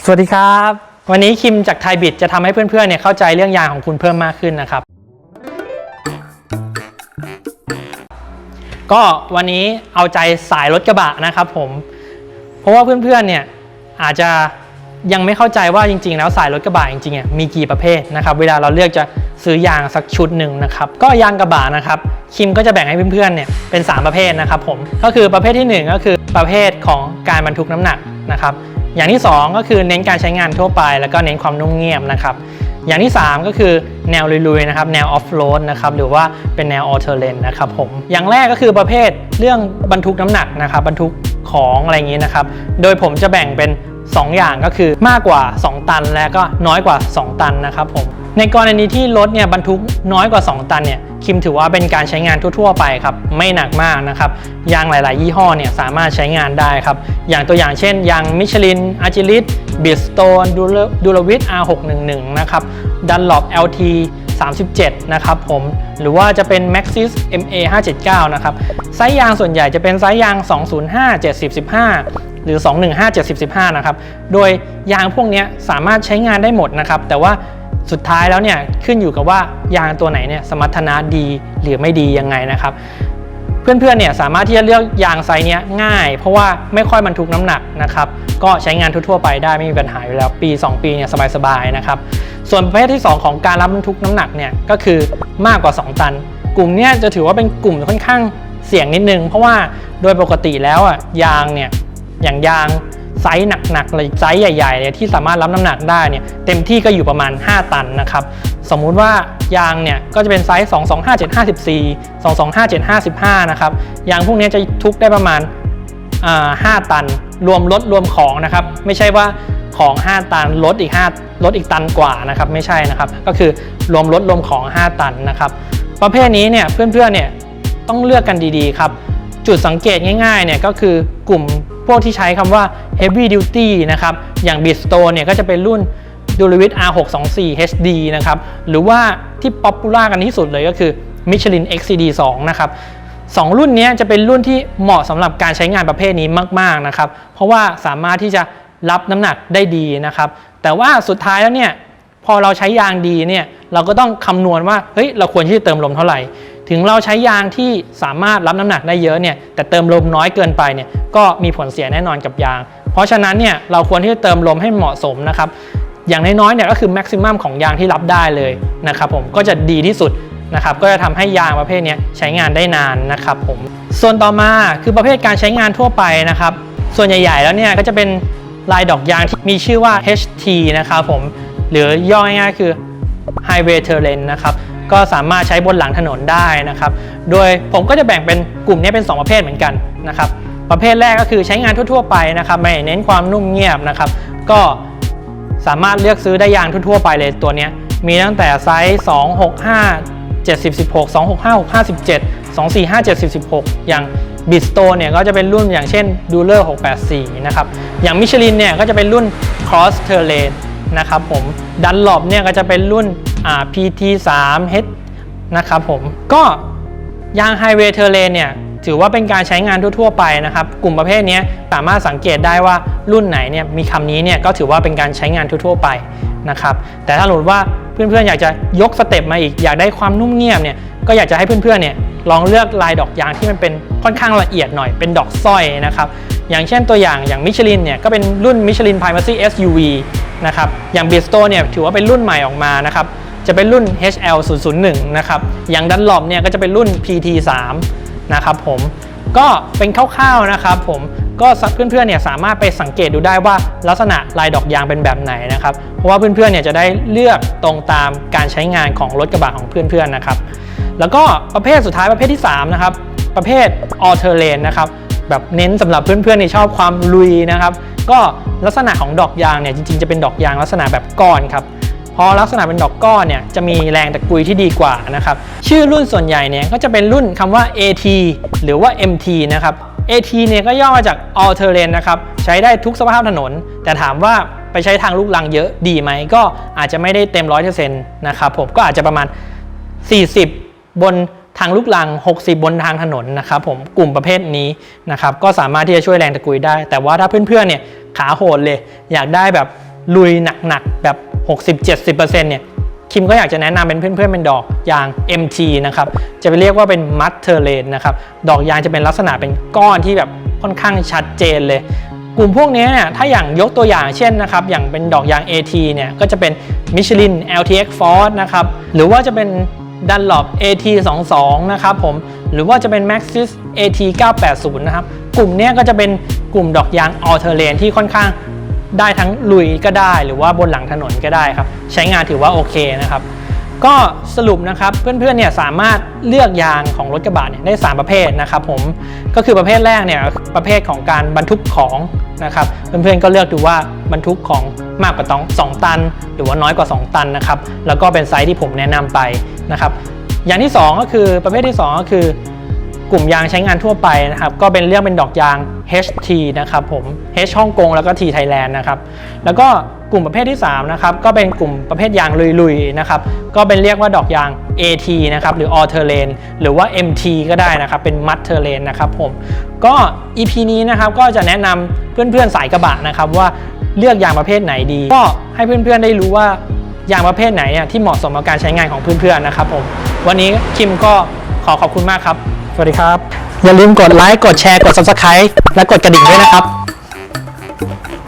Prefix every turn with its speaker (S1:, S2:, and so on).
S1: สวัสดีครับวันนี้คิมจากไทยบิดจะทำให้เพื่อนๆเข้าใจเรื่องยางของคุณเพิ่มมากขึ้นนะครับก็วันนี้เอาใจสายรถกระบะนะครับผมเพราะว่าเพื่อนๆอาจจะยังไม่เข้าใจว่าจริงๆแล้วสายรถกระบะจริงๆมีกี่ประเภทนะครับเวลาเราเลือกจะซื้อยางสักชุดหนึ่งนะครับก็ยางกระบะนะครับคิมก็จะแบ่งให้เพื่อนๆเป็น3ประเภทนะครับผมก็คือประเภทที่1ก็คือประเภทของการบรรทุกน้ำหนักนะครับอย่างที่2ก็คือเน้นการใช้งานทั่วไปแล้วก็เน้นความนุ่มเงียบนะครับอย่างที่3ก็คือแนวลุยๆนะครับแนวออฟโรดนะครับหรือว่าเป็นแนวออเทอร์เลนนะครับผมอย่างแรกก็คือประเภทเรื่องบรรทุกน้ำหนักนะครับบรรทุกของอะไรอย่างนี้นะครับโดยผมจะแบ่งเป็น2อย่างก็คือมากกว่า2ตันและก็น้อยกว่า2ตันนะครับผมในกรณีที่รถบรรทุกน้อยกว่า2ตันคิมถือว่าเป็นการใช้งานทั่วๆไปครับไม่หนักมากนะครับยางหลายๆยี่ห้อสามารถใช้งานได้ครับอย่างตัวอย่างเช่นยางมิชลินอาร์จิลิสบิสโตนดูลวิท R611 นะครับดันล็อป LT 37นะครับผมหรือว่าจะเป็น Maxxis MA 579นะครับไซส์ยางส่วนใหญ่จะเป็นไซส์ยาง205 70-15หรือ215 70-15นะครับโดยยางพวกนี้สามารถใช้งานได้หมดนะครับแต่ว่าสุดท้ายแล้วขึ้นอยู่กับว่ายางตัวไหนสมรรถนะดีหรือไม่ดียังไงนะครับเพื่อนๆสามารถที่จะเลือกยางไซส์นี้ง่ายเพราะว่าไม่ค่อยบรรทุกน้ำหนักนะครับก็ใช้งานทั่วๆไปได้ไม่มีปัญหาอยู่แล้วปี2ปีสบายๆนะครับส่วนประเภทที่2ของการรับบรรทุกน้ำหนักก็คือมากกว่า2ตันกลุ่มนี้จะถือว่าเป็นกลุ่มค่อนข้างเสี่ยงนิดนึงเพราะว่าโดยปกติแล้วยางอย่างยางไซส์หนักๆเลยไซส์ใหญ่ๆที่สามารถรับน้ำหนักได้เต็มที่ก็อยู่ประมาณ5ตันนะครับสมมุติว่ายางก็จะเป็นไซส์225-754 225-755นะครับยางพวกนี้จะทุกได้ประมาณ5ตันรวมรถรวมของนะครับไม่ใช่ว่าของ5ตันรถอีกตันกว่านะครับไม่ใช่นะครับก็คือรวมรถรวมของ5ตันนะครับประเภทนี้เพื่อนๆต้องเลือกกันดีๆครับจุดสังเกตง่ายๆก็คือกลุ่มพวกที่ใช้คำว่า heavy duty นะครับอย่าง Bridgestone ก็จะเป็นรุ่น Duravit R624 HD นะครับหรือว่าที่ป๊อปปูล่ากันที่สุดเลยก็คือ Michelin XCD2 นะครับ2รุ่นนี้จะเป็นรุ่นที่เหมาะสำหรับการใช้งานประเภทนี้มากๆนะครับเพราะว่าสามารถที่จะรับน้ำหนักได้ดีนะครับแต่ว่าสุดท้ายแล้วพอเราใช้ยางดีเราก็ต้องคำนวณว่าเฮ้ยเราควรที่จะเติมลมเท่าไหร่ถึงเราใช้ยางที่สามารถรับน้ำหนักได้เยอะแต่เติมลมน้อยเกินไปก็มีผลเสียแน่นอนกับยางเพราะฉะนั้นเราควรที่จะเติมลมให้เหมาะสมนะครับอย่างน้อยๆก็คือแม็กซิมัมของยางที่รับได้เลยนะครับผมก็จะดีที่สุดนะครับก็จะทำให้ยางประเภทนี้ใช้งานได้นานนะครับผมส่วนต่อมาคือประเภทการใช้งานทั่วไปนะครับส่วนใหญ่ๆแล้วก็จะเป็นลายดอกยางที่มีชื่อว่า HT นะครับผมหรือย่อง่ายๆคือ Highway Terrain นะครับก็สามารถใช้บนหลังถนนได้นะครับโดยผมก็จะแบ่งเป็นกลุ่มนี้เป็น2ประเภทเหมือนกันนะครับประเภทแรกก็คือใช้งานทั่วๆไปนะครับไม่เน้นความนุ่มเงียบนะครับก็สามารถเลือกซื้อได้ยางทั่วๆไปเลยตัวนี้มีตั้งแต่ไซส์265 70-16 265 657 245 70-16อย่างบิสโตนก็จะเป็นรุ่นอย่างเช่นดูเลอร์684นะครับอย่างมิชลินก็จะเป็นรุ่น Cross Terrain นะครับผมดันล็อปก็จะเป็นรุ่นPT3H นะครับผมก็ยาง Highway Terrain ถือว่าเป็นการใช้งานทั่วๆไปนะครับกลุ่มประเภทนี้สามารถสังเกตได้ว่ารุ่นไหนมีคำนี้ก็ถือว่าเป็นการใช้งานทั่วๆไปนะครับแต่ถ้าสมมติว่าเพื่อนๆอยากจะยกสเต็ปมาอีกอยากได้ความนุ่มเงียบก็อยากจะให้เพื่อนๆลองเลือกลายดอกยางที่มันเป็นค่อนข้างละเอียดหน่อยเป็นดอกสร้อยนะครับอย่างเช่นตัวอย่างมิชลินก็เป็นรุ่น Michelin Primacy SUV นะครับอย่าง Bridgestone ถือว่าเป็นรุ่นใหม่ออกมานะครับจะเป็นรุ่น HL001 นะครับอย่างดันล็อปก็จะเป็นรุ่น PT3 นะครับผมก็เป็นคร่าวๆนะครับผมก็เพื่อนๆสามารถไปสังเกตดูได้ว่าลักษณะลายดอกยางเป็นแบบไหนนะครับเพราะว่าเพื่อนๆจะได้เลือกตรงตามการใช้งานของรถกระบะของเพื่อนๆนะครับแล้วก็ประเภทสุดท้ายประเภทที่3นะครับประเภท All Terrain นะครับแบบเน้นสำหรับเพื่อนๆที่ชอบความลุยนะครับก็ลักษณะของดอกยางจริงๆจะเป็นดอกยางลักษณะแบบก้อนครับพอลักษณะเป็นดอกก้อนจะมีแรงตะกุยที่ดีกว่านะครับชื่อรุ่นส่วนใหญ่ก็จะเป็นรุ่นคำว่า AT หรือว่า MT นะครับ AT ก็ย่อมาจาก All Terrain นะครับใช้ได้ทุกสภาพถนนแต่ถามว่าไปใช้ทางลูกรังเยอะดีไหมก็อาจจะไม่ได้เต็ม 100% นะครับผมก็อาจจะประมาณ40บนทางลูกรัง60บนทางถนนนะครับผมกลุ่มประเภทนี้นะครับก็สามารถที่จะช่วยแรงตะกุยได้แต่ว่าถ้าเพื่อนๆขาโหดเลยอยากได้แบบ ลุยหนักๆแบบ 60-70% เนี่ยคิมก็อยากจะแนะนำเป็นเพื่อนๆเป็นดอกยาง MT นะครับจะไปเรียกว่าเป็นมัดเทอร์เลนนะครับดอกยางจะเป็นลักษณะเป็นก้อนที่แบบค่อนข้างชัดเจนเลยกลุ่มพวกนี้เนี่ยถ้าอย่างยกตัวอย่างเช่นนะครับอย่างเป็นดอกยาง AT เนี่ยก็จะเป็น Michelin LTX Force นะครับหรือว่าจะเป็น Dunlop AT22 นะครับผมหรือว่าจะเป็น Maxxis AT980 นะครับกลุ่มนี้ก็จะเป็นกลุ่มดอกยาง All Terrain ที่ค่อนข้างได้ทั้งลุยก็ได้หรือว่าบนหลังถนนก็ได้ครับใช้งานถือว่าโอเคนะครับก็สรุปนะครับเพื่อนๆเนี่ยสามารถเลือกยางของรถกระบะเนี่ยได้3ประเภทนะครับผมก็คือประเภทแรกเนี่ยประเภทของการบรรทุกของนะครับเพื่อนๆก็เลือกดูว่าบรรทุกของมากกว่า2 ตันหรือว่าน้อยกว่า2 ตันนะครับแล้วก็เป็นไซส์ที่ผมแนะนำไปนะครับอย่างที่2ก็คือประเภทที่2ก็คือกลุ่มยางใช้งานทั่วไปนะครับก็เป็นเรื่องเป็นดอกยาง HT นะครับผม H ฮ่องกงแล้วก็ T ไทยแลนด์นะครับแล้วก็กลุ่มประเภทที่3นะครับก็เป็นกลุ่มประเภทยางลุยๆนะครับก็เป็นเรียกว่าดอกยาง AT นะครับหรือ All Terrain หรือว่า MT ก็ได้นะครับเป็น Mud Terrain นะครับผมก็ EP นี้นะครับก็จะแนะนำเพื่อนๆสายกระบะนะครับว่าเลือกยางประเภทไหนดีก็ให้เพื่อนๆได้รู้ว่ายางประเภทไหนที่เหมาะสมกับการใช้งานของเพื่อนๆนะครับผมวันนี้คิมก็ขอบคุณมากครับสวัสดีครับอย่าลืมกดไลค์กดแชร์กด Subscribe และกดกระดิ่งด้วยนะครับ